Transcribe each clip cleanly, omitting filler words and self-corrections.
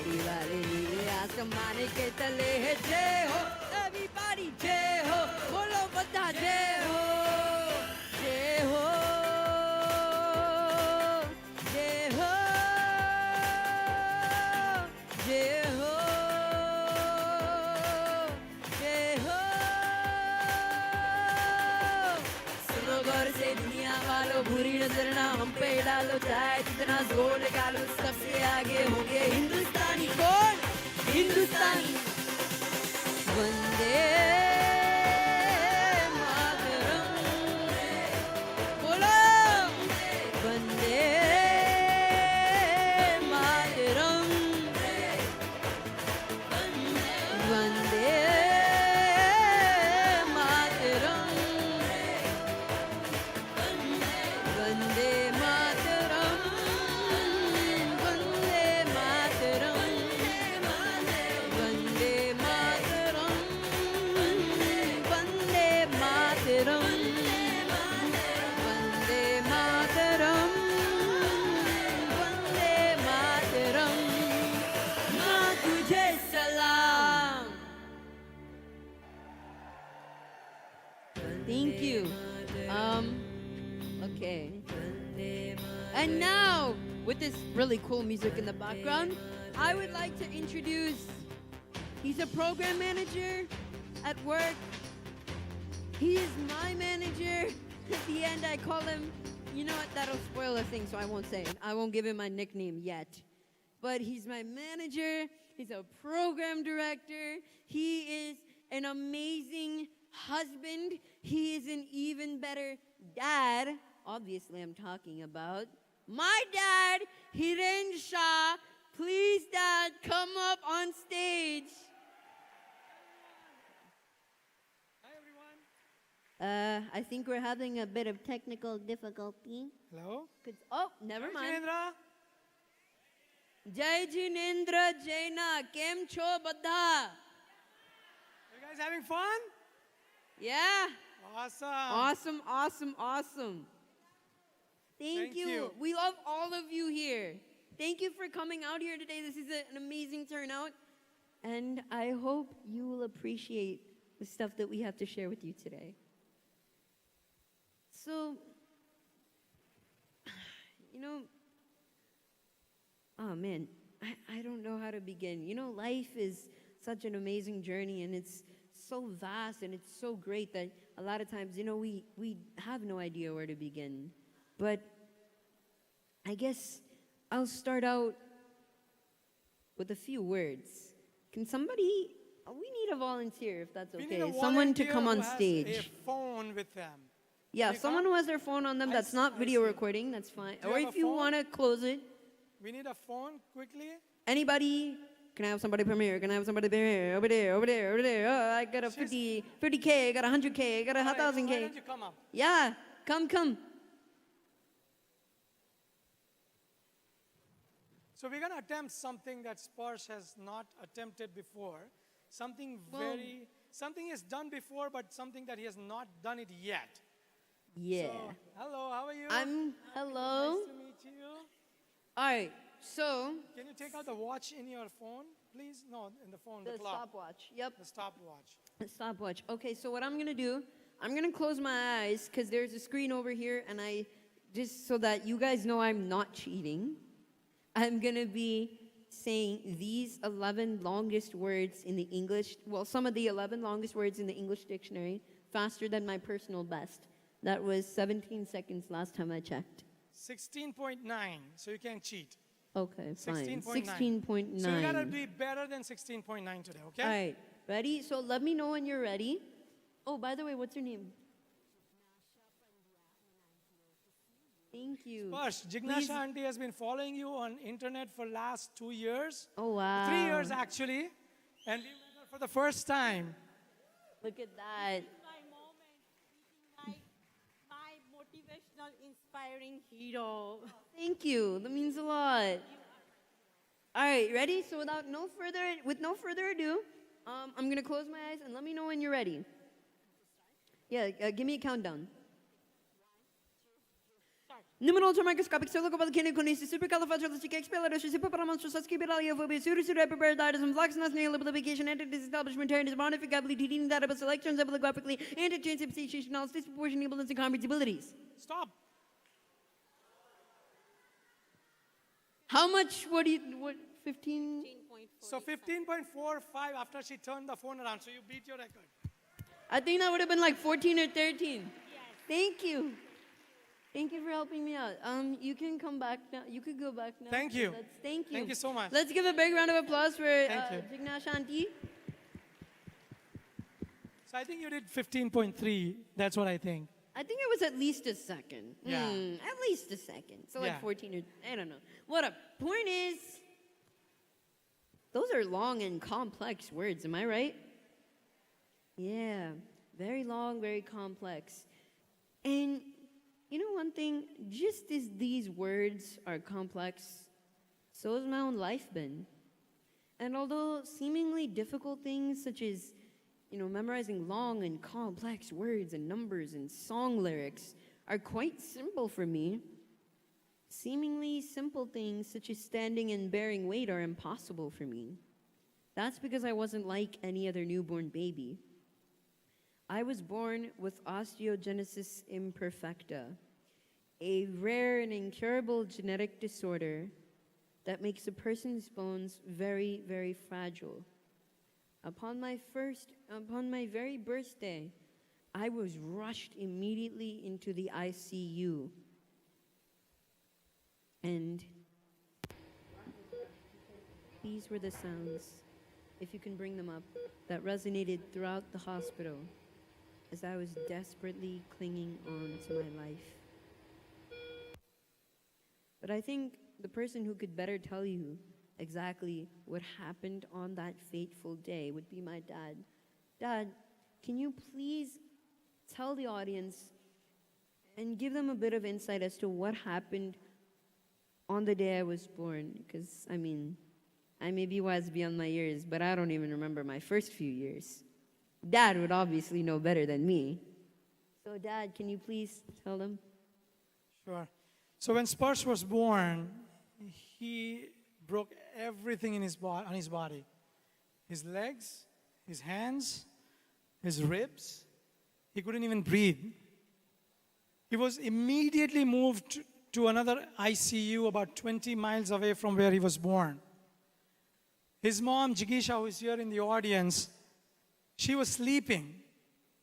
वाले नीले आसमान के तले है जय हो everybody जय हो बोलो बता जय हो जय हो जय हो जय हो जय हो सुनो गौर से दुनिया वालों बुरी नजर ना हम पे डालो चाहे जितना जोर लगा लो सबसे आगे होंगे हिंदुस्तानी कौन हिंदुस्तानी वंदे मातरम बोलो वंदे मातरम वंदे मातरम वंदे मातरम वंदे मातरम वंदे मातरम वंदे मातरम वंदे मातरम वंदे मातरम माँ तुझे सलाम Thank you. Okay. And now, with this really cool music in the background, I would like to introduce, he's a program manager at work. He is my manager. At the end, I call him, you know what, that'll spoil a thing, so I won't say it. I won't give him my nickname yet. But he's my manager. He's a program director. He is an amazing husband. He is an even better dad. Obviously, I'm talking about my dad, Hiren Shah. Please, Dad, come up on stage. Hi, everyone. I think we're having a bit of technical difficulty. Hello. Oh, never mind. Jainendra. Jai Jinendra Jaina, kem cho badha? You guys having fun? Yeah. Awesome. Awesome. Thank you. We love all of you here. Thank you for coming out here today. This is an amazing turnout. And I hope you will appreciate the stuff that we have to share with you today. So, you know, oh man, I don't know how to begin. You know, life is such an amazing journey, and it's so vast and it's so great that a lot of times, you know, we have no idea where to begin. But I guess I'll start out with a few words. Can somebody, we need a volunteer if that's We okay. need a Someone to volunteer come on who has stage. a phone with them. Yeah, Can you someone come? who has their phone on them that's I not video see. recording, that's fine. Do you Or have if a you phone? want to close it. We need a phone quickly. Anybody? Can I have somebody from here? Can I have somebody from here? Over there, over there, over there. Oh, I got a 50K, I got a 100K, I got a All right, 1,000K. Why don't you come up? Yeah, come. So we're going to attempt something that Sparsh has not attempted before. Something is done before, but something that he has not done it yet. Yeah. So, hello, how are you? Hello. Nice to meet you. All right, so. Can you take out the watch in your phone, please? No, in the phone, the clock. Stopwatch, yep. The stopwatch. The stopwatch. Okay, so what I'm going to do, I'm going to close my eyes because there's a screen over here, and just so that you guys know I'm not cheating, I'm going to be saying these 11 longest words in the English, well, some of the 11 longest words in the English dictionary faster than my personal best. That was 17 seconds last time I checked. 16.9, so you can't cheat. Okay, fine. 16.9. 16.9. So you gotta be better than 16.9 today, okay? All right, ready? So let me know when you're ready. Oh, by the way, what's your name? Thank you. Sparsh, Jignasha auntie has been following you on internet for last 2 years. Oh, wow. 3 years actually. And we met her for the first time. Look at that. My moment, my motivational, inspiring hero. Thank you. That means a lot. All right, ready? So with no further ado, I'm gonna close my eyes and let me know when you're ready. Yeah, give me a countdown. Numeral ultramicroscopic supercalifragilistic supercalifragilistic superparamastrosesquipedaliophobic pseudohyperparathyroidism fluxinus neolipidification anti-disestablishmentarianism modificability leading database electrons epilographically anti-transubstantiation disproportionate abundance and comparabilities. Stop. How much? What 15? So 15.45 after she turned the phone around. So you beat your record. I think that would have been like 14 or 13. Yes. Thank you. Thank you for helping me out. You can come back now. You could go back now. Thank you. Thank you. Thank you so much. Let's give a big round of applause for Thank you. Jigna Shanti. So I think you did 15.3. That's what I think. I think it was at least a second. Yeah. At least a second. So like Yeah. 14 or, I don't know. What a point is, those are long and complex words, am I right? Yeah, very long, very complex. And you know one thing, just as these words are complex, so has my own life been. And although seemingly difficult things such as, memorizing long and complex words and numbers and song lyrics are quite simple for me, seemingly simple things such as standing and bearing weight are impossible for me. That's because I wasn't like any other newborn baby. I was born with osteogenesis imperfecta, a rare and incurable genetic disorder that makes a person's bones very, very fragile. Upon my very birthday, I was rushed immediately into the ICU. And these were the sounds, if you can bring them up, that resonated throughout the hospital as I was desperately clinging on to my life. But I think the person who could better tell you exactly what happened on that fateful day would be my dad. Dad, can you please tell the audience and give them a bit of insight as to what happened on the day I was born? Because, I may be wise beyond my years, but I don't even remember my first few years. Dad would obviously know better than me. So, Dad, can you please tell them? Sure. So when Spurs was born, he broke everything on his body. His legs, his hands, his ribs. He couldn't even breathe. He was immediately moved to another ICU about 20 miles away from where he was born. His mom, Jigisha, who is here in the audience, she was sleeping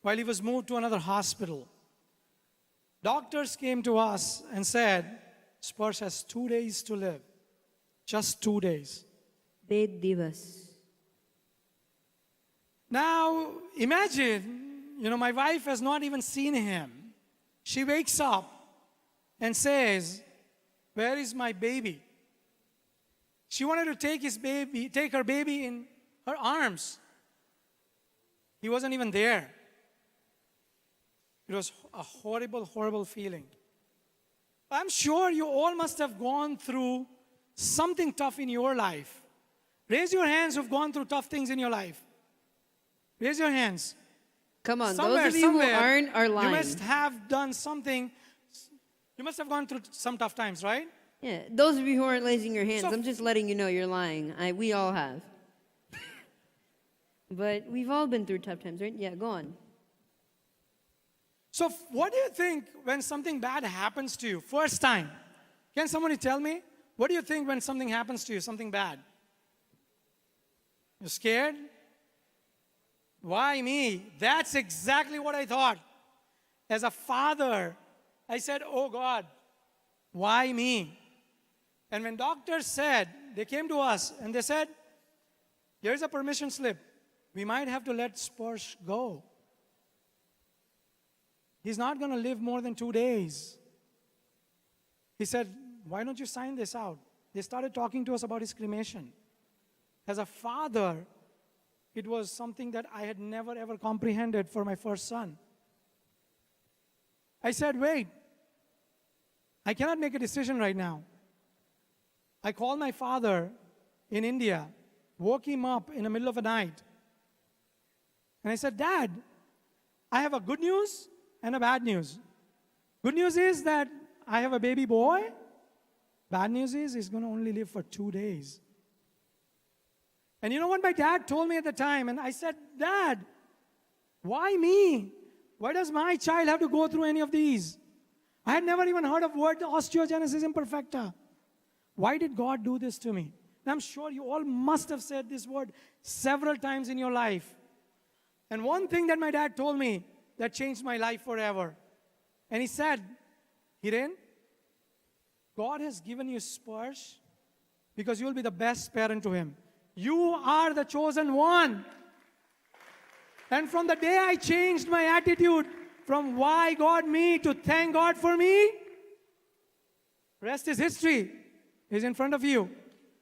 while he was moved to another hospital. Doctors came to us and said, Spurs has 2 days to live. Just 2 days. Ved divas. Now, imagine, my wife has not even seen him. She wakes up and says, where is my baby? She wanted to take her baby in her arms. He wasn't even there. It was a horrible, horrible feeling. I'm sure you all must have gone through something tough in your life. Raise your hands who've gone through tough things in your life. Raise your hands. Come on, Somewhere, those of you who somewhere, aren't are lying. You must have done something. You must have gone through some tough times, right? Yeah, those of you who aren't raising your hands, So- I'm just letting you know you're lying. We all have. But we've all been through tough times, right? Yeah, go on. So what do you think when something bad happens to you? First time. Can somebody tell me? What do you think when something happens to you, something bad? You're scared? Why me? That's exactly what I thought. As a father, I said, oh God, why me? And when doctors said, they came to us and they said, here's a permission slip. We might have to let Spurs go. He's not going to live more than 2 days. He said, why don't you sign this out? They started talking to us about his cremation. As a father, it was something that I had never ever comprehended for my first son. I said, wait, I cannot make a decision right now. I called my father in India, woke him up in the middle of the night. And I said, Dad, I have a good news and a bad news. Good news is that I have a baby boy. Bad news is he's going to only live for 2 days. And you know what my dad told me at the time? And I said, Dad, why me? Why does my child have to go through any of these? I had never even heard of word osteogenesis imperfecta. Why did God do this to me? And I'm sure you all must have said this word several times in your life. And one thing that my dad told me that changed my life forever. And he said, Hiren, God has given you Sparsh because you will be the best parent to him. You are the chosen one. And from the day I changed my attitude from why God me to thank God for me, rest is history. Is in front of you.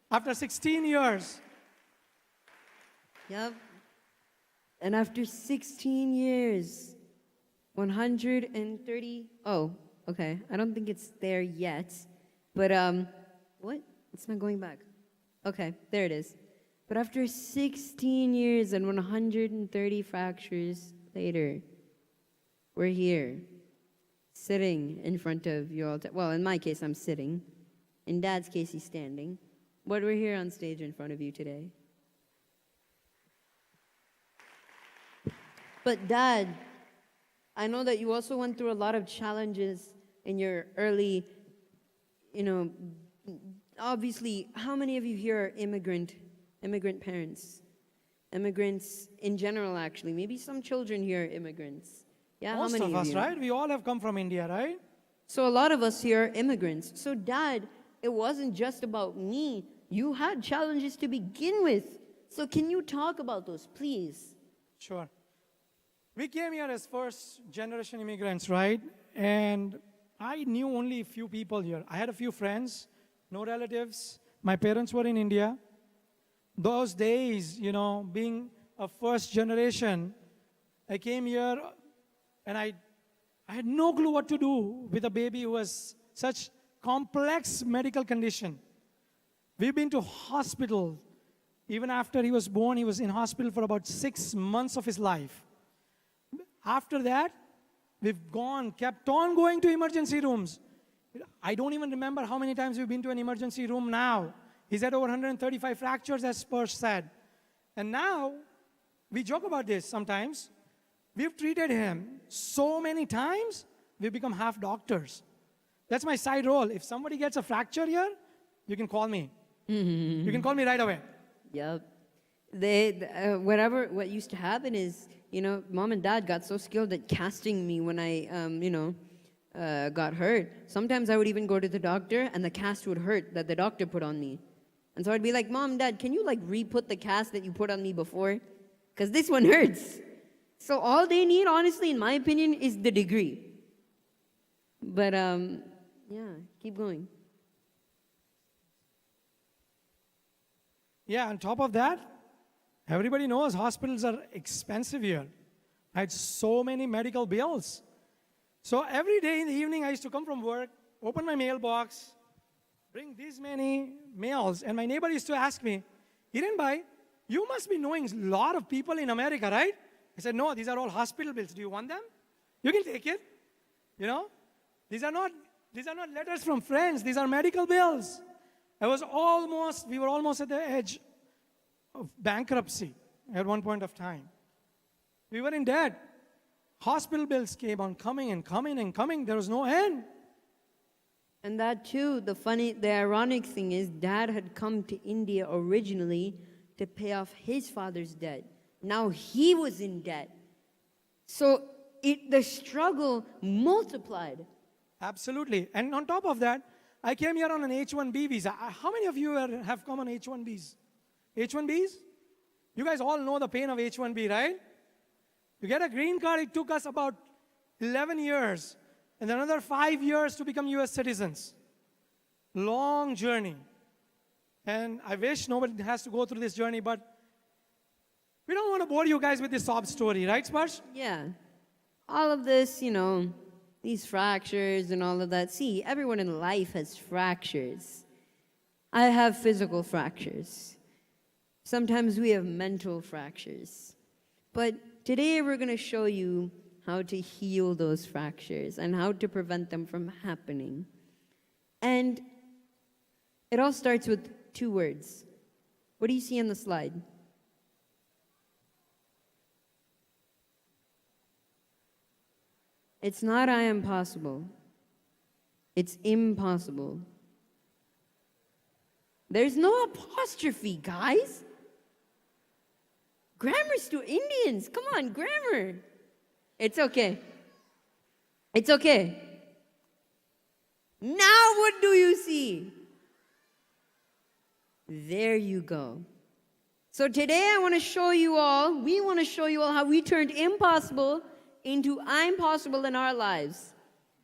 After 16 years. Yep. And after 16 years, 130. Oh, okay. I don't think it's there yet. But, what? It's not going back. Okay, there it is. But after 16 years and 130 fractures later, we're here, sitting in front of you all. Well, in my case, I'm sitting. In Dad's case, he's standing. But we're here on stage in front of you today. But Dad, I know that you also went through a lot of challenges in your early, obviously, how many of you here are immigrant parents? Immigrants in general, actually. Maybe some children here are immigrants. Yeah, Most how many of us, you? right? We all have come from India, right? So a lot of us here are immigrants. So Dad, it wasn't just about me. You had challenges to begin with. So can you talk about those, please? Sure. We came here as first generation immigrants, right? And I knew only a few people here. I had a few friends, no relatives. My parents were in India. Those days, being a first generation, I came here and I had no clue what to do with a baby who has such complex medical condition. We've been to hospital. Even after he was born, he was in hospital for about 6 months of his life. After that, we've kept on going to emergency rooms. I don't even remember how many times we've been to an emergency room now. He's had over 135 fractures, as Sparsh said. And now, we joke about this sometimes. We've treated him so many times, we've become half doctors. That's my side role. If somebody gets a fracture here, you can call me. You can call me right away. Yep. What used to happen is, Mom and Dad got so skilled at casting me when I, got hurt. Sometimes I would even go to the doctor and the cast would hurt that the doctor put on me. And so I'd be like, Mom, Dad, can you re-put the cast that you put on me before? Because this one hurts. So all they need, honestly, in my opinion, is the degree. But, keep going. Yeah, on top of that, everybody knows hospitals are expensive here. I had so many medical bills. So every day in the evening, I used to come from work, open my mailbox, bring these many mails, and my neighbor used to ask me, Hiren bhai, you must be knowing a lot of people in America, right? I said, no, these are all hospital bills. Do you want them? You can take it. These are not letters from friends. These are medical bills. We were almost at the edge of bankruptcy at one point of time. We were in debt. Hospital bills came on coming and coming and coming. There was no end. And that too, the ironic thing is Dad had come to India originally to pay off his father's debt. Now he was in debt. So the struggle multiplied. Absolutely. And on top of that, I came here on an H-1B visa. How many of you have come on H-1Bs? H-1Bs? You guys all know the pain of H-1B, right? To get a green card, it took us about 11 years and another 5 years to become US citizens. Long journey. And I wish nobody has to go through this journey, but we don't want to bore you guys with this sob story, right, Sparsh? Yeah. All of this, these fractures and all of that. See, everyone in life has fractures. I have physical fractures. Sometimes we have mental fractures. But today we're going to show you how to heal those fractures, and how to prevent them from happening. And it all starts with 2 words. What do you see on the slide? It's not I am possible. It's impossible. There's no apostrophe, guys. Grammar's to Indians. Come on, grammar. It's okay. It's okay. Now what do you see? There you go. So today we want to show you all how we turned impossible into I'm possible in our lives.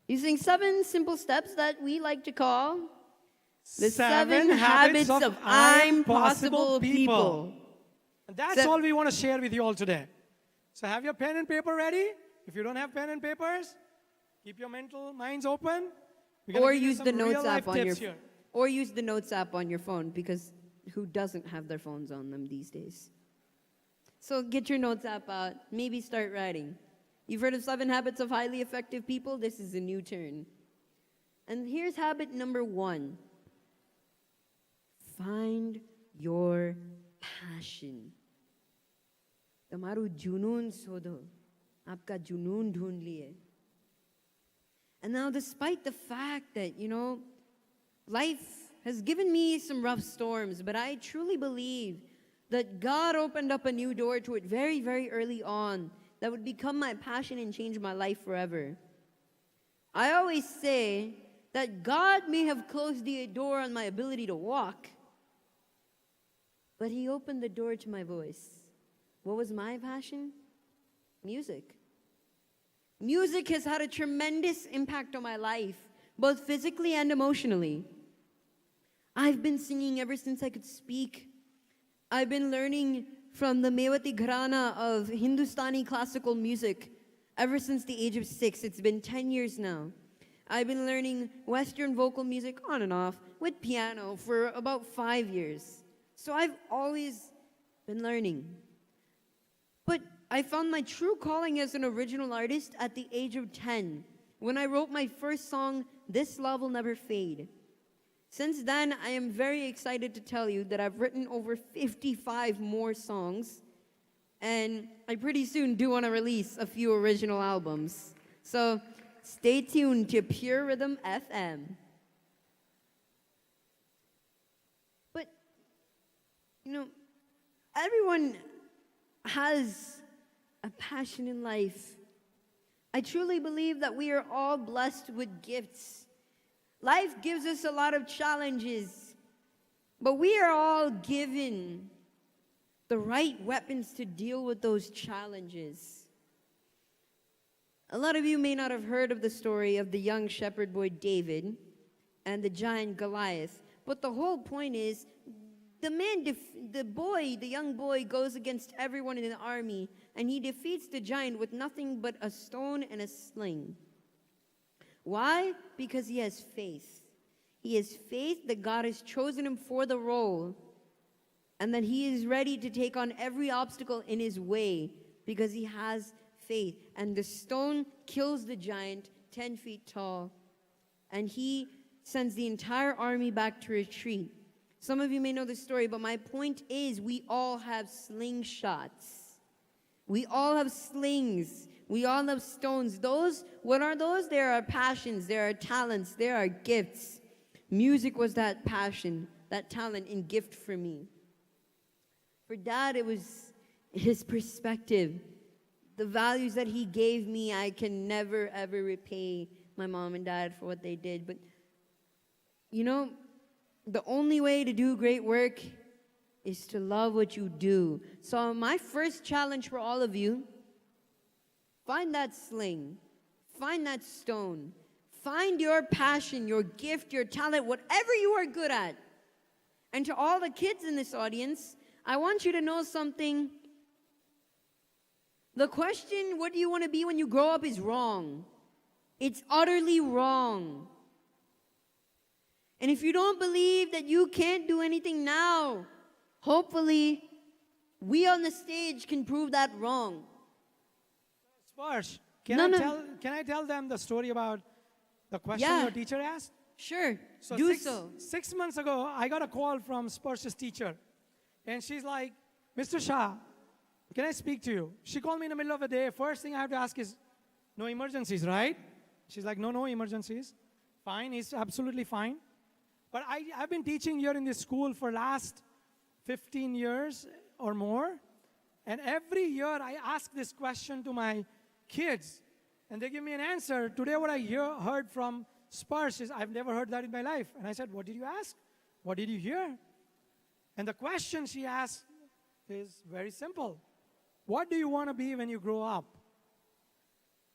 Using 7 simple steps that we like to call the 7 habits of I'm possible people. And that's all we want to share with you all today. So have your pen and paper ready. If you don't have pen and papers, keep your mental minds open. Or use the notes app on your phone, because who doesn't have their phones on them these days? So get your notes app out. Maybe start writing. You've heard of 7 habits of highly effective people? This is a new turn. And here's habit number 1. Find your passion. Tamaru junoon sodo. Aapka junoon dhoond liye. And now, despite the fact that, life has given me some rough storms, but I truly believe that God opened up a new door to it very, very early on that would become my passion and change my life forever. I always say that God may have closed the door on my ability to walk, but He opened the door to my voice. What was my passion? Music. Music has had a tremendous impact on my life, both physically and emotionally. I've been singing ever since I could speak. I've been learning from the Mewati Gharana of Hindustani classical music ever since the age of 6. It's been 10 years now. I've been learning Western vocal music on and off with piano for about 5 years. So I've always been learning. But I found my true calling as an original artist at the age of 10, when I wrote my first song, This Love Will Never Fade. Since then, I am very excited to tell you that I've written over 55 more songs, and I pretty soon do want to release a few original albums. So stay tuned to Pure Rhythm FM. But, everyone has a passion in life. I truly believe that we are all blessed with gifts. Life gives us a lot of challenges, but we are all given the right weapons to deal with those challenges. A lot of you may not have heard of the story of the young shepherd boy David and the giant Goliath, but the whole point is the young boy goes against everyone in the army, and he defeats the giant with nothing but a stone and a sling. Why? Because he has faith. He has faith that God has chosen him for the role, and that he is ready to take on every obstacle in his way because he has faith. And the stone kills the giant, 10 feet tall, and he sends the entire army back to retreat. Some of you may know the story, but my point is we all have slingshots. We all have slings. We all have stones. What are those? There are passions, there are talents, there are gifts. Music was that passion, that talent and gift for me. For Dad, it was his perspective. The values that he gave me, I can never, ever repay my mom and dad for what they did. But, the only way to do great work is to love what you do. So my first challenge for all of you, find that sling, find that stone, find your passion, your gift, your talent, whatever you are good at. And to all the kids in this audience, I want you to know something. The question, what do you want to be when you grow up, is wrong. It's utterly wrong. And if you don't believe that you can't do anything now, hopefully we on the stage can prove that wrong. Sparsh, Can I tell them the story about the question Yeah. your teacher asked? Sure. So Do six, so. 6 months ago, I got a call from Sparsh's teacher. And she's like, Mr. Shah, can I speak to you? She called me in the middle of the day. First thing I have to ask is, no emergencies, right? She's like, no emergencies. Fine, he's absolutely fine. But I've been teaching here in this school for last 15 years or more. And every year I ask this question to my kids. And they give me an answer. Today what I heard from Sparsh is, I've never heard that in my life. And I said, what did you ask? What did you hear? And the question she asked is very simple. What do you want to be when you grow up?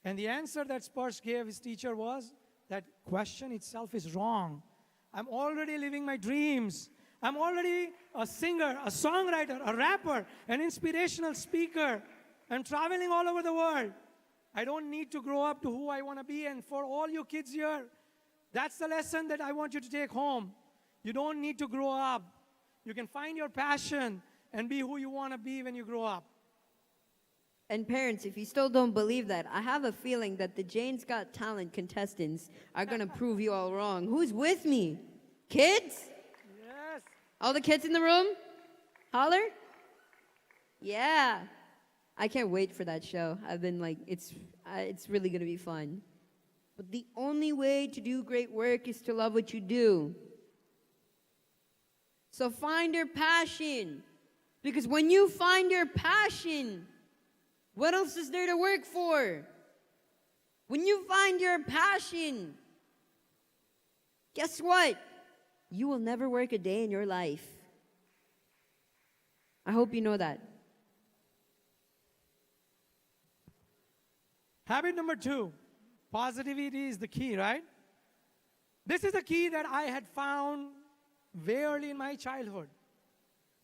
And the answer that Sparsh gave his teacher was, that question itself is wrong. I'm already living my dreams. I'm already a singer, a songwriter, a rapper, an inspirational speaker. I'm traveling all over the world. I don't need to grow up to who I want to be. And for all you kids here, that's the lesson that I want you to take home. You don't need to grow up. You can find your passion and be who you want to be when you grow up. And parents, if you still don't believe that, I have a feeling that the Jane's Got Talent contestants are going to prove you all wrong. Who's with me? Kids? Yes. All the kids in the room? Holler? Yeah. I can't wait for that show. I've been like, it's really going to be fun. But the only way to do great work is to love what you do. So find your passion. Because when you find your passion, what else is there to work for? When you find your passion, guess what? You will never work a day in your life. I hope you know that. Habit number 2, positivity is the key, right? This is the key that I had found very early in my childhood.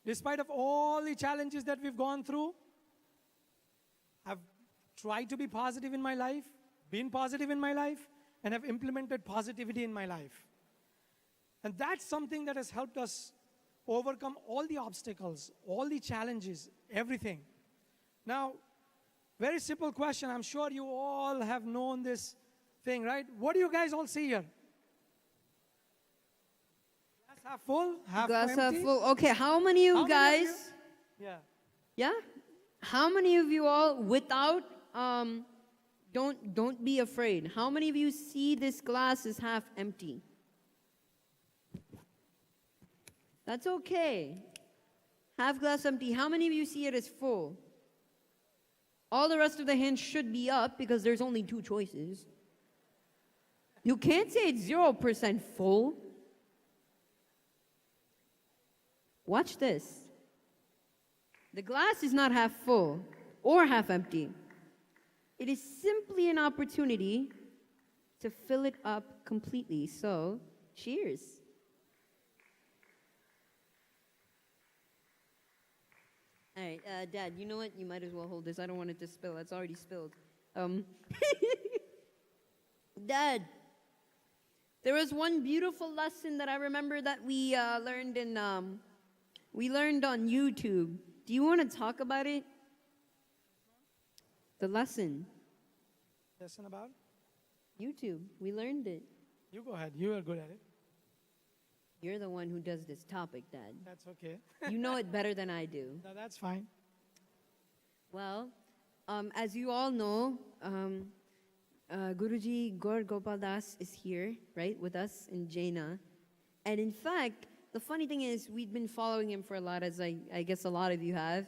Despite of all the challenges that we've gone through, I've tried to be positive in my life, been positive in my life, and have implemented positivity in my life. And that's something that has helped us overcome all the obstacles, all the challenges, everything. Now, very simple question. I'm sure you all have known this thing, right? What do you guys all see here? Glass half full, half Glass empty? half full. Okay, how many of How you many of guys? you? Yeah. Yeah? How many of you all without don't be afraid. How many of you see this glass is half empty? That's okay. Half glass empty. How many of you see it as full? All the rest of the hands should be up because there's only 2 choices. You can't say it's 0% full. Watch this. The glass is not half full or half empty. It is simply an opportunity to fill it up completely. So, cheers. All right, Dad, you know what? You might as well hold this. I don't want it to spill. It's already spilled. Dad, there was one beautiful lesson that I remember that we learned on YouTube. Do you want to talk about it? The lesson. Lesson about? YouTube. We learned it. You go ahead. You are good at it. You're the one who does this topic, Dad. That's okay. You know it better than I do. No, that's fine. Well, as you all know, Guruji Gaur Gopal Das is here, right, with us in Jaina. And in fact, the funny thing is, we've been following him for a lot, as I guess a lot of you have.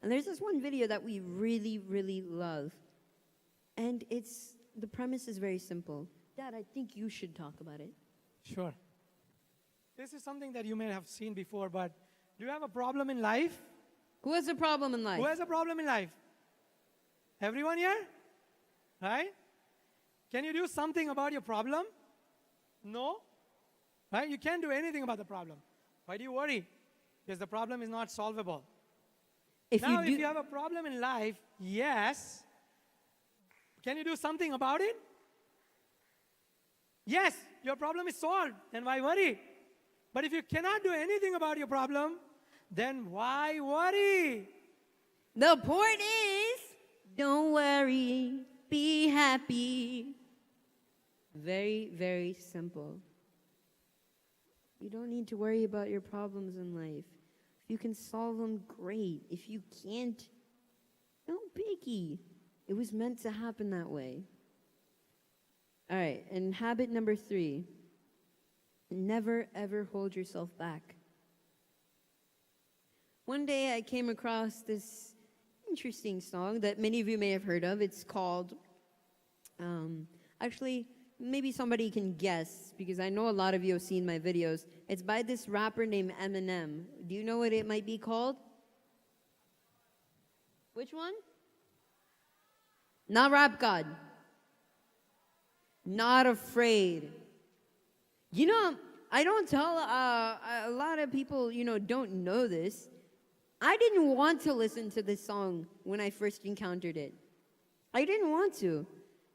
And there's this one video that we really, really love. And the premise is very simple. Dad, I think you should talk about it. Sure. This is something that you may have seen before, but do you have a problem in life? Who has a problem in life? Who has a problem in life? Everyone here? Right? Can you do something about your problem? No? Right? You can't do anything about the problem. Why do you worry? Because the problem is not solvable. If you have a problem in life, yes. Can you do something about it? Yes, your problem is solved. Then why worry? But if you cannot do anything about your problem, then why worry? The point is, don't worry. be happy. Very, very simple. You don't need to worry about your problems in life. If you can solve them, great. If you can't, no biggie. It was meant to happen that way. All right, and habit number 3. Never ever hold yourself back. One day I came across this interesting song that many of you may have heard of. It's called, actually, maybe somebody can guess because I know a lot of you have seen my videos. It's by this rapper named Eminem. Do you know what it might be called? Which one? Not Rap God. Not Afraid. You know, I don't tell a lot of people, don't know this. I didn't want to listen to this song when I first encountered it. I didn't want to.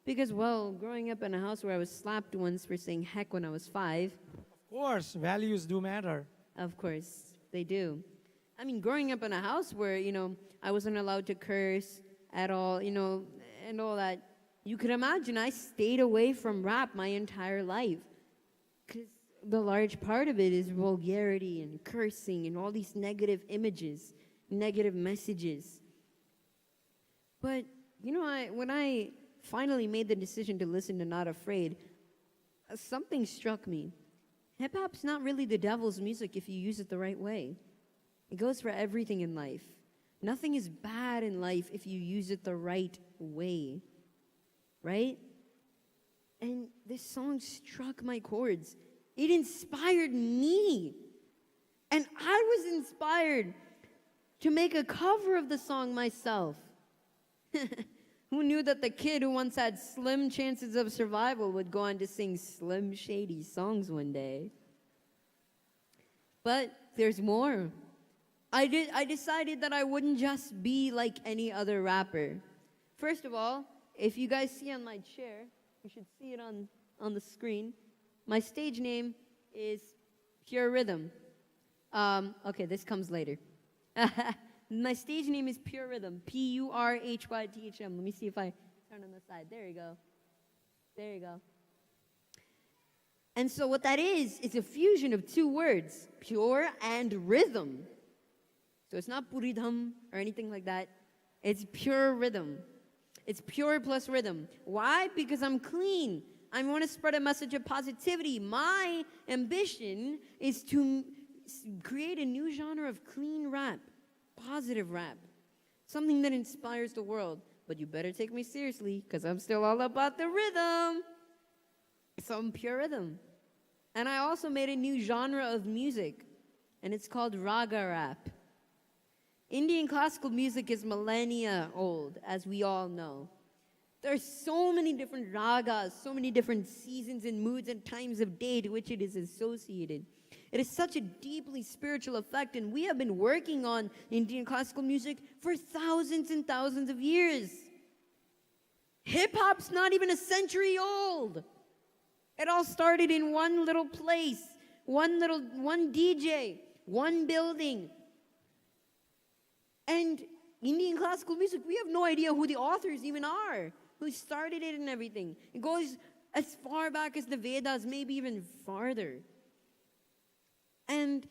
Because, well, growing up in a house where I was slapped once for saying heck when I was 5. Of course, values do matter. Of course, they do. I mean, growing up in a house where, I wasn't allowed to curse at all, and all that. You could imagine I stayed away from rap my entire life. Because the large part of it is vulgarity and cursing and all these negative images, negative messages. But, when I finally made the decision to listen to Not Afraid, something struck me. Hip-hop's not really the devil's music if you use it the right way. It goes for everything in life. Nothing is bad in life if you use it the right way. Right? And this song struck my chords. It inspired me. And I was inspired to make a cover of the song myself. Who knew that the kid who once had slim chances of survival would go on to sing Slim Shady songs one day? But there's more. I decided that I wouldn't just be like any other rapper. First of all, if you guys see on my chair, you should see it on the screen. My stage name is Pure Rhythm. Okay, this comes later. My stage name is Pure Rhythm. Purhythm. Let me see if I turn on the side. There you go. There you go. And so what that is a fusion of 2 words, pure and rhythm. So it's not puridham or anything like that. It's pure rhythm. It's pure plus rhythm. Why? Because I'm clean. I want to spread a message of positivity. My ambition is to create a new genre of clean rap. Positive rap, something that inspires the world. But you better take me seriously because I'm still all about the rhythm. So I'm pure rhythm. And I also made a new genre of music, and it's called raga rap. Indian classical music is millennia old, as we all know. There are so many different ragas, so many different seasons and moods and times of day to which it is associated. It is such a deeply spiritual effect, and we have been working on Indian classical music for thousands and thousands of years. Hip-hop's not even a century old. It all started in one little place, one DJ, one building. And Indian classical music, we have no idea who the authors even are, who started it and everything. It goes as far back as the Vedas, maybe even farther. And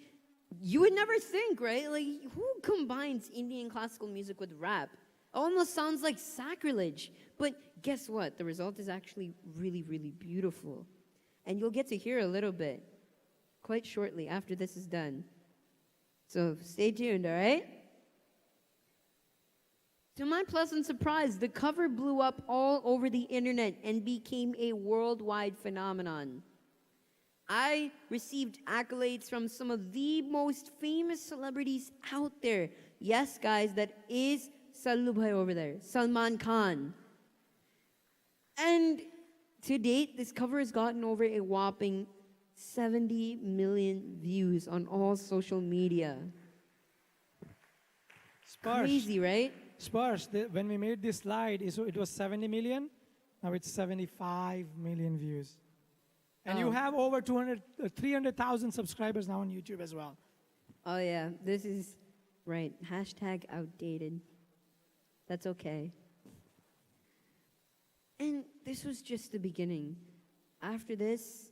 you would never think, right? Like, who combines Indian classical music with rap? Almost sounds like sacrilege. But guess what? The result is actually really, really beautiful. And you'll get to hear a little bit quite shortly after this is done. So stay tuned, all right? To my pleasant surprise, the cover blew up all over the internet and became a worldwide phenomenon. I received accolades from some of the most famous celebrities out there. Yes, guys, that is Sallu Bhai over there, Salman Khan. And to date, this cover has gotten over a whopping 70 million views on all social media. Sparsh. Crazy, right? Sparsh, when we made this slide, it was 70 million. Now it's 75 million views. And you have over 300,000 subscribers now on YouTube as well. Oh, yeah. This is right. Hashtag outdated. That's okay. And this was just the beginning. After this,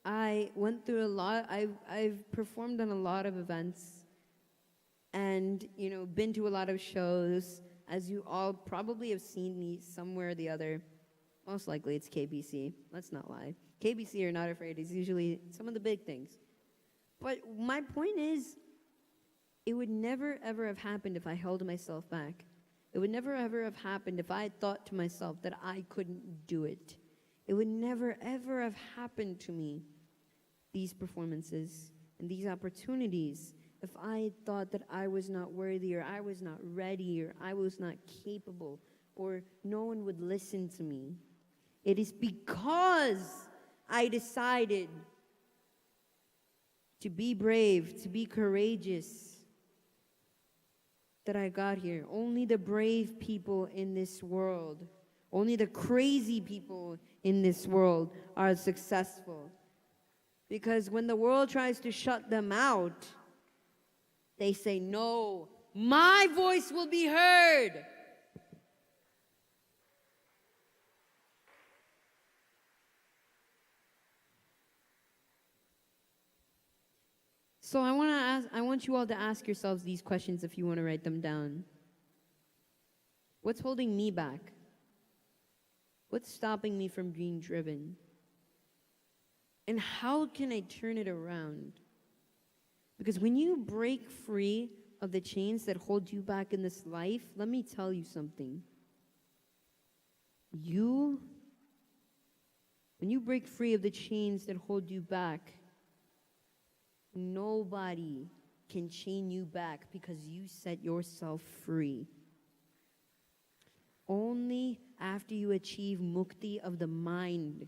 I went through a lot. I've performed on a lot of events and, been to a lot of shows. As you all probably have seen me somewhere or the other. Most likely it's KBC. Let's not lie. KBC or Not Afraid is usually some of the big things. But my point is, it would never ever have happened if I held myself back. It would never ever have happened if I had thought to myself that I couldn't do it. It would never ever have happened to me, these performances and these opportunities, if I had thought that I was not worthy or I was not ready or I was not capable or no one would listen to me. It is because I decided to be brave, to be courageous, that I got here. Only the brave people in this world, only the crazy people in this world are successful. Because when the world tries to shut them out, they say, no, my voice will be heard. So I want you all to ask yourselves these questions if you want to write them down. What's holding me back? What's stopping me from being driven? And how can I turn it around? Because when you break free of the chains that hold you back in this life, let me tell you something. When you break free of the chains that hold you back, nobody can chain you back because you set yourself free. Only after you achieve mukti of the mind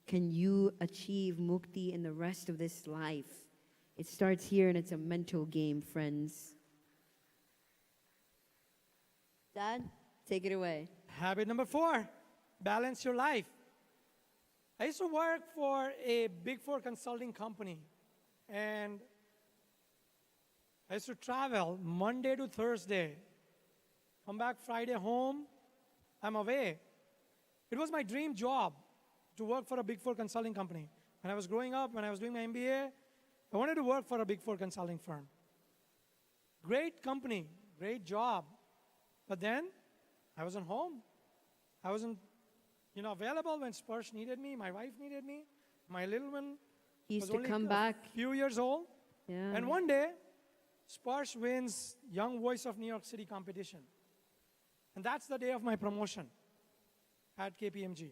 can you achieve mukti in the rest of this life. It starts here and it's a mental game, friends. Dad, take it away. Habit number 4, balance your life. I used to work for a Big Four consulting company, and I used to travel Monday to Thursday, come back Friday home, I'm away. It was my dream job to work for a Big Four consulting company. When I was growing up, when I was doing my MBA, I wanted to work for a Big Four consulting firm. Great company, great job. But then, I wasn't home. I wasn't, available when Sparsh needed me, my wife needed me, my little one He used was to only come a back. few years old. Yeah. And one day, Sparsh wins Young Voice of New York City competition. And that's the day of my promotion at KPMG.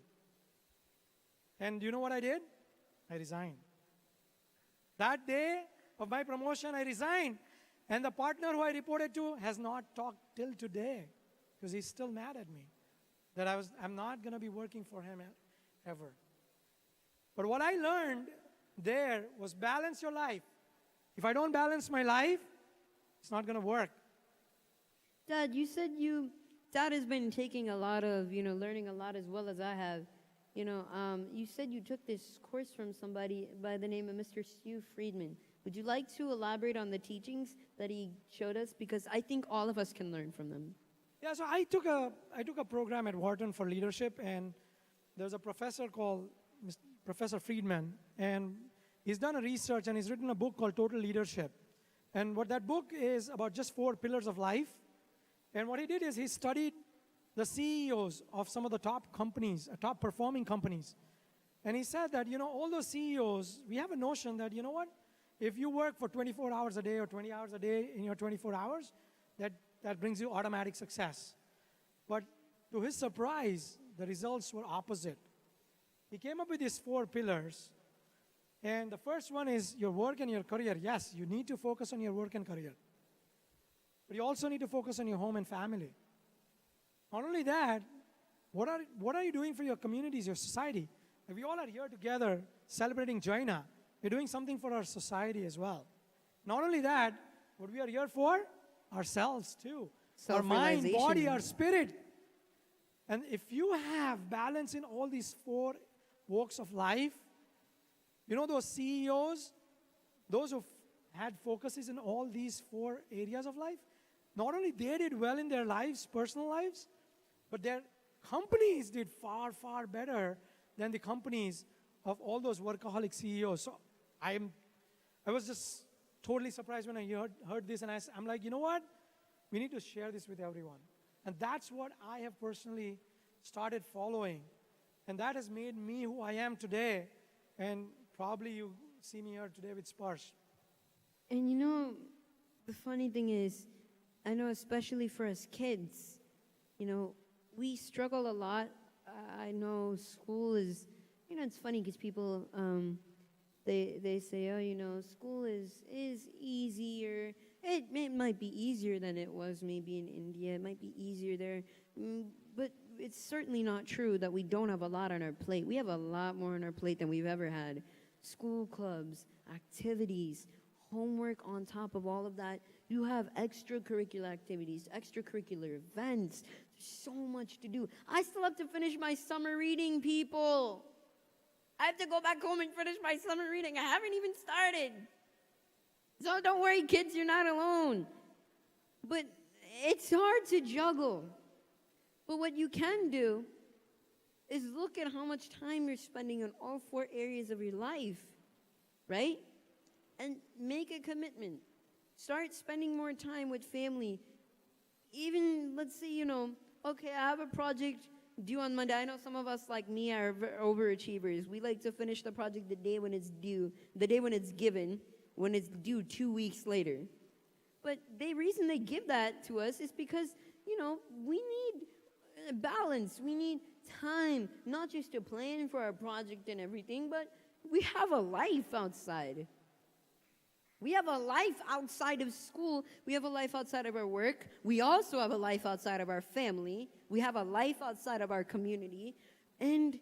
And you know what I did? I resigned. That day of my promotion, I resigned. And the partner who I reported to has not talked till today because he's still mad at me that I'm not going to be working for him ever. But what I learned there was balance your life. If I don't balance my life, it's not going to work. Dad, you said Dad has been taking a lot of, learning a lot as well as I have. You said you took this course from somebody by the name of Mr. Stu Friedman. Would you like to elaborate on the teachings that he showed us? Because I think all of us can learn from them. Yeah, so I took a program at Wharton for leadership, and there's a professor called Professor Friedman, and he's done a research and he's written a book called Total Leadership. And what that book is about just 4 pillars of life. And what he did is he studied the CEOs of some of the top companies, top performing companies. And he said that, all those CEOs, we have a notion that, if you work for 24 hours a day or 20 hours a day in your 24 hours, that brings you automatic success. But to his surprise, the results were opposite. He came up with these 4 pillars. And the first one is your work and your career. Yes, you need to focus on your work and career. But you also need to focus on your home and family. Not only that, what are you doing for your communities, your society? If we all are here together celebrating Jaina, we're doing something for our society as well. Not only that, what we are here for? Ourselves too. Our mind, body, our spirit. And if you have balance in all these 4 walks of life, those CEOs, those who had focuses in all these 4 areas of life, not only they did well in their lives, personal lives, but their companies did far, far better than the companies of all those workaholic CEOs. So I was just totally surprised when I heard this, and I'm like, you know what? We need to share this with everyone. And that's what I have personally started following. And that has made me who I am today. And probably you see me here today with Sparsh. And you know, the funny thing is, I know especially for us kids, you know, we struggle a lot. I know school is, you know, it's funny because people, they say, oh, you know, school is easier. It might be easier than it was maybe in India. It might be easier there. But it's certainly not true that we don't have a lot on our plate. We have a lot more on our plate than we've ever had. School clubs, activities, homework on top of all of that. You have extracurricular activities, extracurricular events. There's so much to do. I still have to finish my summer reading, people. I have to go back home and finish my summer reading. I haven't even started. So don't worry, kids, you're not alone. But it's hard to juggle. But what you can do is look at how much time you're spending on all 4 areas of your life, right? And make a commitment. Start spending more time with family. Even, let's say, you know, okay, I have a project due on Monday. I know some of us, like me, are overachievers. We like to finish the project the day when it's due, the day when it's given, when it's due 2 weeks later. But the reason they give that to us is because, you know, we need balance. We need time, not just to plan for our project and everything, but we have a life outside. We have a life outside of school. We have a life outside of our work. We also have a life outside of our family. We have a life outside of our community. And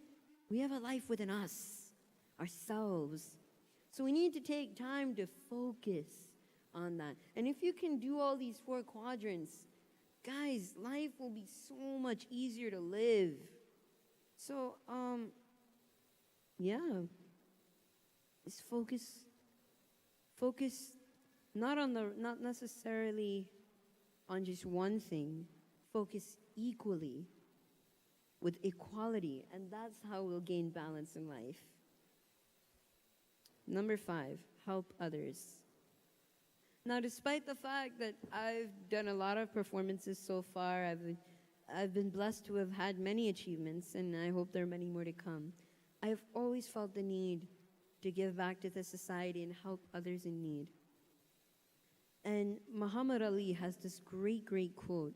we have a life within us, ourselves. So we need to take time to focus on that. And if you can do all these 4 quadrants, guys, life will be so much easier to live. So, yeah. Just focus not necessarily on just one thing. Focus equally with equality, and that's how we'll gain balance in life. Number 5, help others. Now, despite the fact that I've done a lot of performances so far, I've been blessed to have had many achievements, and I hope there are many more to come. I've always felt the need to give back to the society and help others in need. And Muhammad Ali has this great, great quote: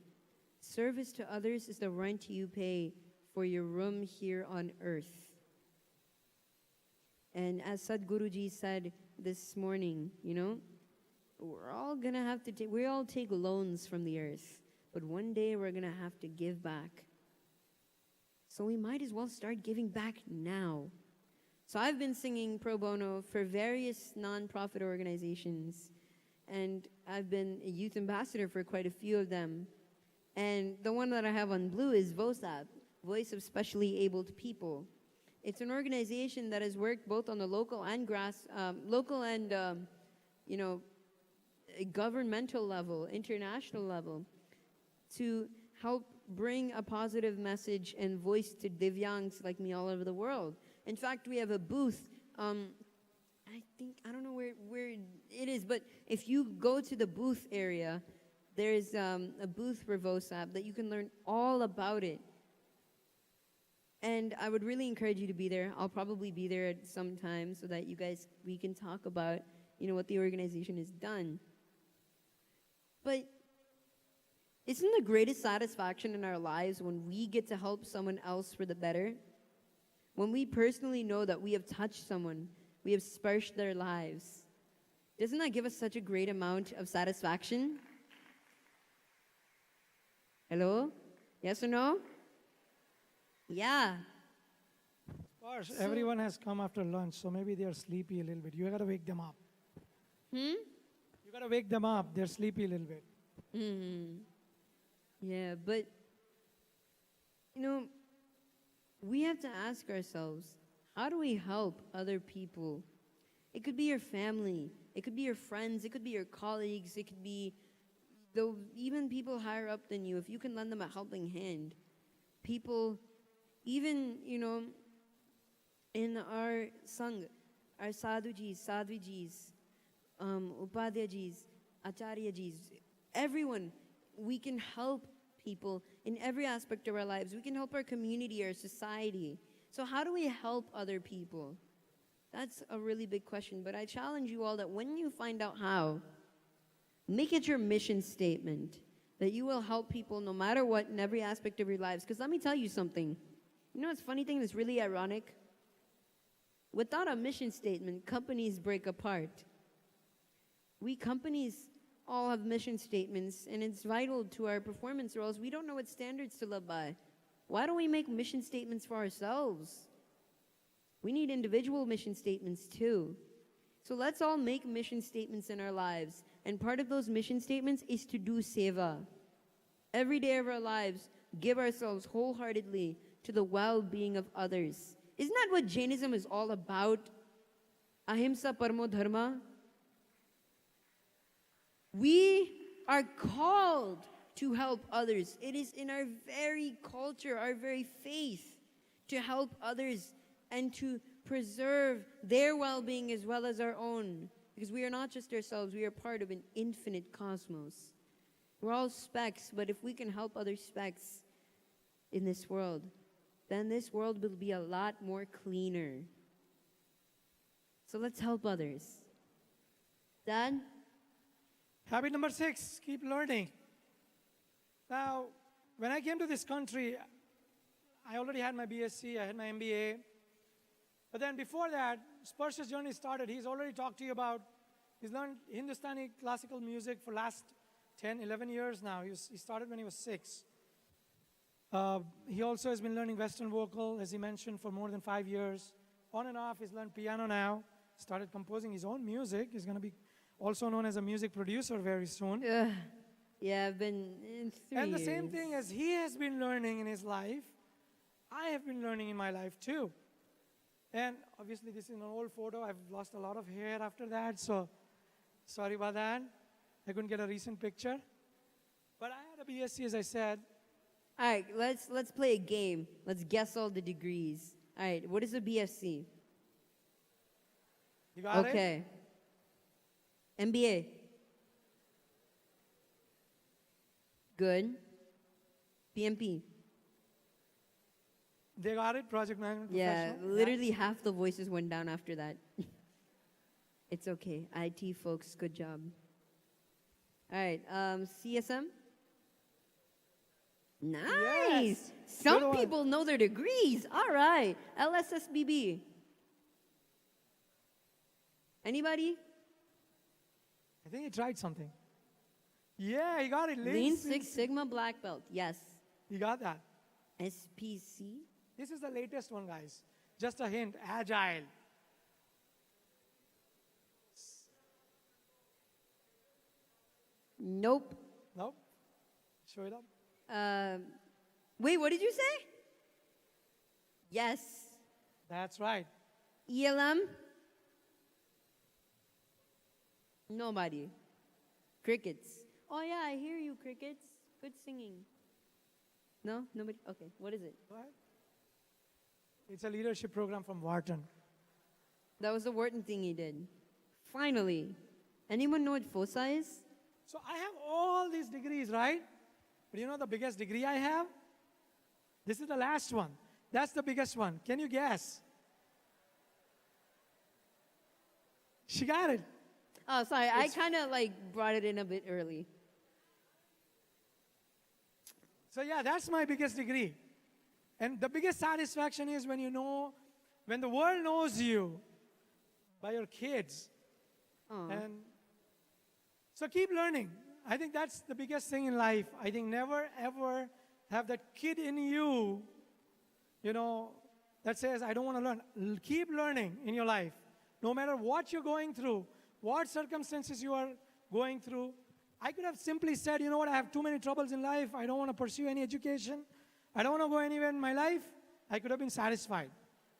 "Service to others is the rent you pay for your room here on earth." And as Sadhguruji said this morning, you know, we're all gonna have to we all take loans from the earth, but one day we're gonna have to give back. So we might as well start giving back now. So I've been singing pro bono for various nonprofit organizations, and I've been a youth ambassador for quite a few of them. And the one that I have on blue is VOSAP, Voice of Specially Abled People. It's an organization that has worked both on the local and governmental level, international level, to help bring a positive message and voice to Divyangs like me all over the world. In fact, we have a booth. I don't know where it is, but if you go to the booth area, there's a booth for VOSAP that you can learn all about it. And I would really encourage you to be there. I'll probably be there at some time so that we can talk about, you know, what the organization has done. But isn't the greatest satisfaction in our lives when we get to help someone else for the better? When we personally know that we have touched someone, we have sparshed their lives. Doesn't that give us such a great amount of satisfaction? Hello? Yes or no? Yeah. Sparsh, everyone has come after lunch, so maybe they are sleepy a little bit. You gotta wake them up. You gotta wake them up. They're sleepy a little bit. Yeah, but, you know, we have to ask ourselves, how do we help other people? It could be your family. It could be your friends. It could be your colleagues. It could be even people higher up than you. If you can lend them a helping hand, people, even, in our Sangh, our Sadhujis, Sadhvijis, Upadhyajis, Acharyajis, everyone, we can help people in every aspect of our lives. We can help our community, our society. So how do we help other people? That's a really big question, but I challenge you all that when you find out how, make it your mission statement that you will help people no matter what in every aspect of your lives. Because let me tell you something. You know what's funny thing that's really ironic? Without a mission statement, companies break apart. We companies all have mission statements, and it's vital to our performance, or else we don't know what standards to live by. Why don't we make mission statements for ourselves? We need individual mission statements too. So let's all make mission statements in our lives. And part of those mission statements is to do seva. Every day of our lives, give ourselves wholeheartedly to the well-being of others. Isn't that what Jainism is all about? Ahimsa paramo dharma. We are called to help others. It is in our very culture, our very faith, to help others and to preserve their well-being as well as our own. Because we are not just ourselves, we are part of an infinite cosmos. We're all specks, but if we can help other specks in this world, then this world will be a lot more cleaner. So let's help others. Dad? Habit number 6, keep learning. Now, when I came to this country, I already had my BSc, I had my MBA. But then before that, Sparsh's journey started. He's already talked to you about, he's learned Hindustani classical music for last 10, 11 years now. He started when he was 6. He also has been learning Western vocal, as he mentioned, for more than 5 years. On and off, he's learned piano now. Started composing his own music. He's going to be also known as a music producer very soon. Yeah, I've been in 3 And the years. same thing as he has been learning in his life, I have been learning in my life too. And obviously this is an old photo. I've lost a lot of hair after that, so sorry about that. I couldn't get a recent picture. But I had a BSc, as I said. All right, let's play a game. Let's guess all the degrees. All right, what is a BSc? You got it? Okay. MBA. Good. PMP. They got it, project management Yeah, professional. literally half the voices went down after that. It's okay. IT folks, good job. All right, CSM? Nice. Yes. Some Good one. people know their degrees. All right. LSSBB. Anybody? I think he tried something. Yeah, he got it. Lean Six Sigma Black Belt. Yes. You got that. SPC. This is the latest one, guys. Just a hint, agile. Nope. Nope. Show it up. Wait, what did you say? Yes. That's right. ELM? Nobody. Crickets. Oh yeah, I hear you, crickets. Good singing. No? Nobody? Okay, what is it? What? It's a leadership program from Wharton. That was the Wharton thing he did. Finally. Anyone know what FOSA is? So I have all these degrees, right? But you know the biggest degree I have? This is the last one. That's the biggest one. Can you guess? She got it. Oh, sorry. I kind of like brought it in a bit early. So yeah, that's my biggest degree. And the biggest satisfaction is when you know, when the world knows you by your kids. Aw. And so keep learning. I think that's the biggest thing in life. I think never ever have that kid in you, that says, I don't want to learn. Keep learning in your life. No matter what you're going through, what circumstances you are going through. I could have simply said, you know what, I have too many troubles in life. I don't want to pursue any education. I don't want to go anywhere in my life. I could have been satisfied.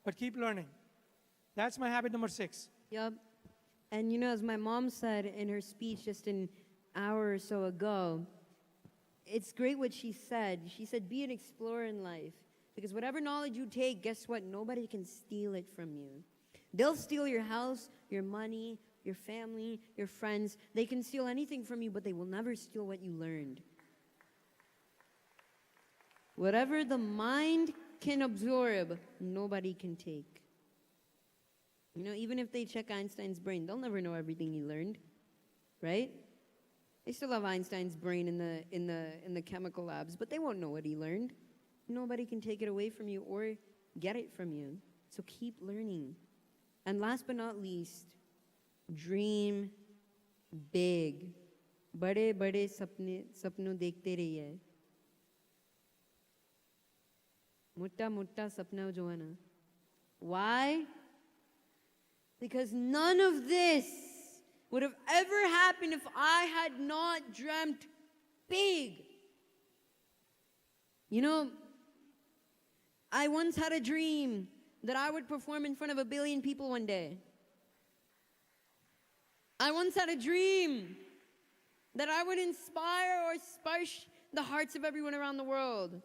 But keep learning. That's my habit number 6. Yup. And as my mom said in her speech just an hour or so ago, it's great what she said. She said, be an explorer in life. Because whatever knowledge you take, guess what? Nobody can steal it from you. They'll steal your house, your money, your family, your friends. They can steal anything from you, but they will never steal what you learned. Whatever the mind can absorb, nobody can take. You know, even if they check Einstein's brain, they'll never know everything he learned, right? They still have Einstein's brain in the chemical labs, but they won't know what he learned. Nobody can take it away from you or get it from you. So keep learning. And last but not least, dream big. बड़े बड़े सपनों देखते रहिए. मोटा मोटा सपना जो है ना. Why? Because none of this would have ever happened if I had not dreamt big. You know, I once had a dream that I would perform in front of 1 billion people one day. I once had a dream that I would inspire or sparsh the hearts of everyone around the world.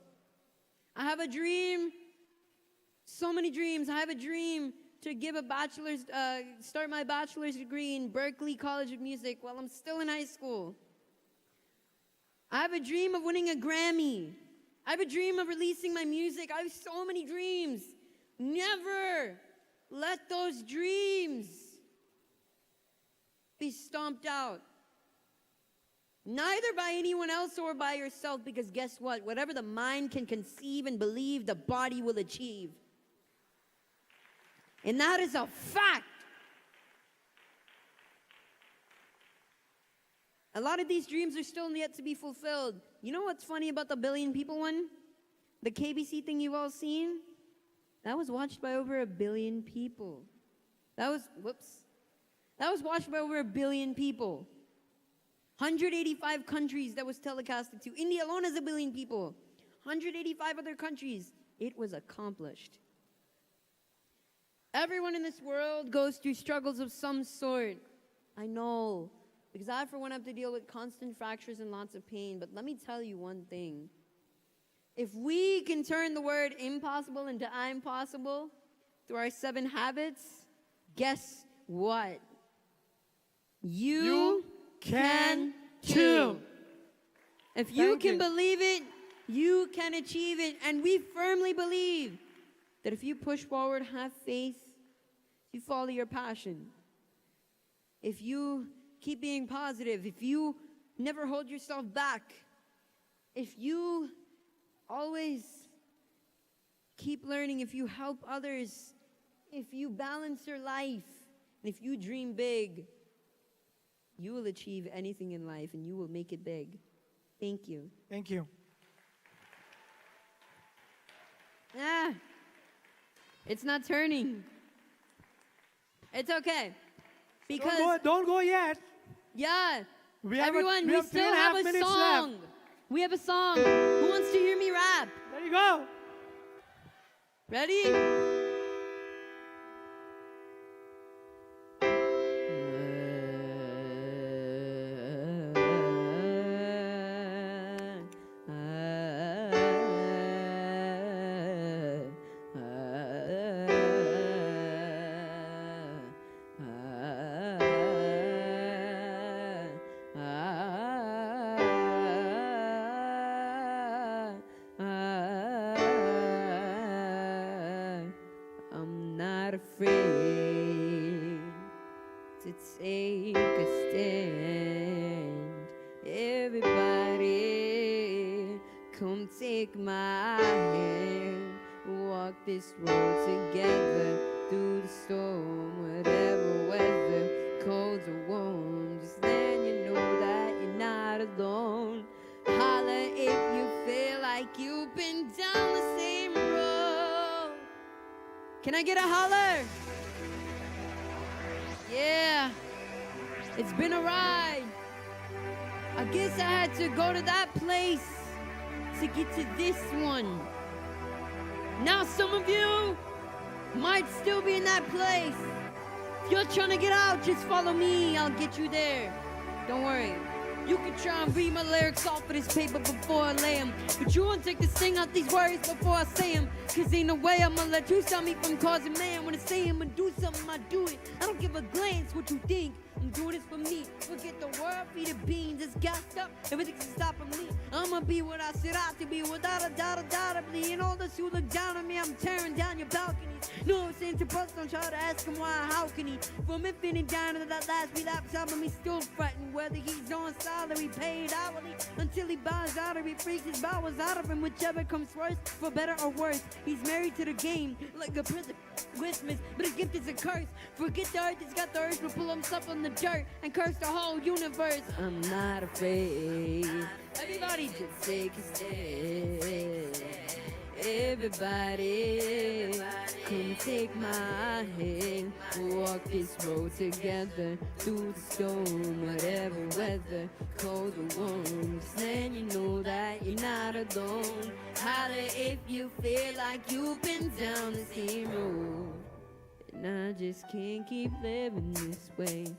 I have a dream, so many dreams. I have a dream to give start my bachelor's degree in Berklee College of Music while I'm still in high school. I have a dream of winning a Grammy. I have a dream of releasing my music. I have so many dreams. Never let those dreams be stomped out. Neither by anyone else or by yourself, because guess what? Whatever the mind can conceive and believe, the body will achieve. And that is a fact. A lot of these dreams are still yet to be fulfilled. You know what's funny about the billion people one? The KBC thing you've all seen? That was watched by over 1 billion people. That was watched by over 1 billion people. 185 countries that was telecasted to. India alone has 1 billion people. 185 other countries. It was accomplished. Everyone in this world goes through struggles of some sort. I know. Because I, for one, have to deal with constant fractures and lots of pain. But let me tell you one thing. If we can turn the word impossible into I'm possible through our 7 habits, guess what? You can too. If you can believe it, you can achieve it. And we firmly believe that if you push forward, have faith, you follow your passion, if you keep being positive, if you never hold yourself back, if you always keep learning, if you help others, if you balance your life, and if you dream big, you will achieve anything in life and you will make it big. Thank you. Thank you. It's not turning. It's okay. Because don't go yet. yeah, We have everyone, we we have still 3.5 have a minutes song. left. We have a song. Who wants to hear me rap? There you go. Ready? I'm not afraid to take a stand. Everybody, come take my hand. Walk this road together through the storm, whatever weather, cold or warm. Just then you know that you're not alone. Holler if you feel like you've been down the same road. Can I get a holler? Yeah, it's been a ride. I guess I had to go to that place to get to this one. Now some of you might still be in that place. If you're trying to get out, just follow me. I'll get you there. Don't worry. You can try and read my lyrics off of this paper before I lay 'em, but you won't take the sting out these words before I say 'em. Cause ain't no way I'ma let you stop me from causing man. When I say I'ma do something, I do it. I don't give a glance what you think. I'm doing this for me. Forget the world, feed the beans. It's gassed up, everything's stopping me. I'ma be what I said I to be, without a doubt, undoubtedly. And all those who look down on me, I'm tearing down your balconies. No, I'm saying to bust, don't try to ask him why, how can he? From infinite down to that last relapse album, he's still fretting. Whether he's on salary, paid hourly, until he buys out or he freaks his bowels out of him, whichever comes first, for better or worse. He's married to the game, like a prison Christmas, but his gift is a curse. Forget the earth, he's got the urge to pull himself on the dirt and curse the whole universe. I'm not afraid. Everybody just take a step. Everybody, come take my hand. We'll walk this road together through the storm, whatever weather, cold or warm. Just then you know that you're not alone. Holler if you feel like you've been down the same road. And I just can't keep living this way.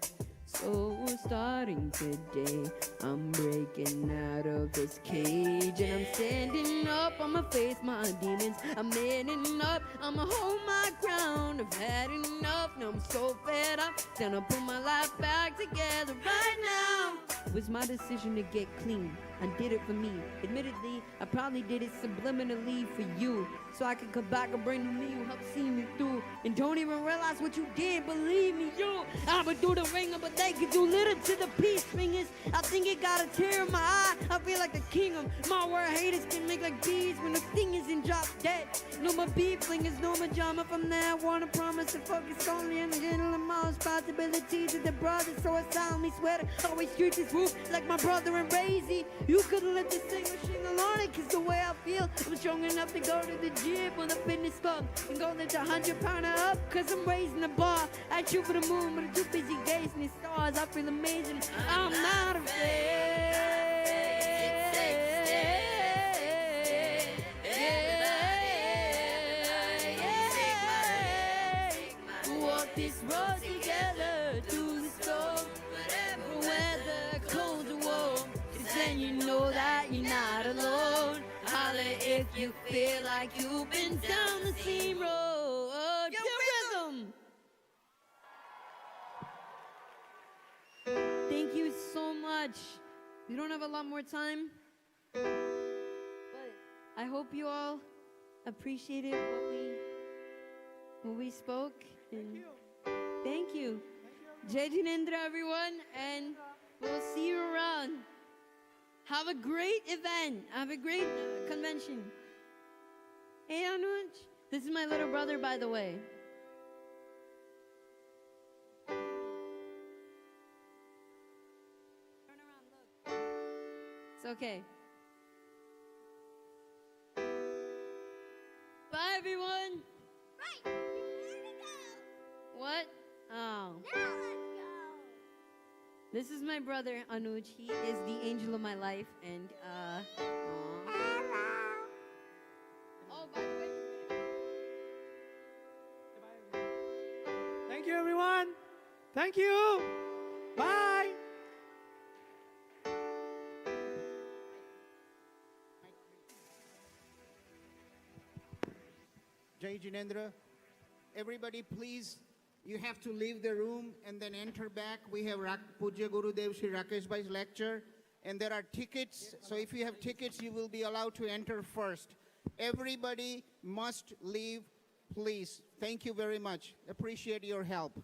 So starting today, I'm breaking out of this cage and I'm standing up. I'ma face my demons. I'm manning up. I'ma hold my ground. I've had enough. Now I'm so fed up. Gonna put my life back together right now. It was my decision to get clean. I did it for me. Admittedly, I probably did it subliminally for you, so I could come back a brand new me who helped see me through. And don't even realize what you did, believe me, you. I'ma do the ringer, but they could do little to the peace fingers. I think it got a tear in my eye. I feel like the king of my word. Haters can make like bees when the thing is in drop dead. No more beef flingers, no more drama. From there, I wanna promise to focus only on the handling my responsibilities to the brothers. So I solemnly swear to always treat this roof like my brother and Razy. You couldn't let this single shingle on it, cause the way I feel, I'm strong enough to go to the gym on the fitness club and go lift 100-pounder up, cause I'm raising the bar. I shoot for the moon, but I'm too busy gazing at stars. I feel amazing. I'm not afraid. Walk this road together through the storm, whatever weather, cold or warm. Then you know that you're not alone. Holler if you feel like you've been down the same road. Your rhythm. Thank you so much. We don't have a lot more time, but I hope you all appreciated what we spoke. And thank you. Jai Jinendra, everyone, and we'll see you around. Have a great event. Have a great convention. Hey, Anuj. This is my little brother, by the way. Turn around, look. It's okay. Bye, everyone. Right, where to go? What? Oh. Now let's go. This is my brother, Anuj. He is the angel of my life, and, aw. Oh, by the way, Thank you, everyone. Thank you. Bye. Jai Jinendra. Everybody, please, you have to leave the room and then enter back. We have Pujya Gurudev Shri Rakesh Bhai's lecture, and there are tickets. So if you have tickets, you will be allowed to enter first. Everybody must leave, please. Thank you very much. Appreciate your help.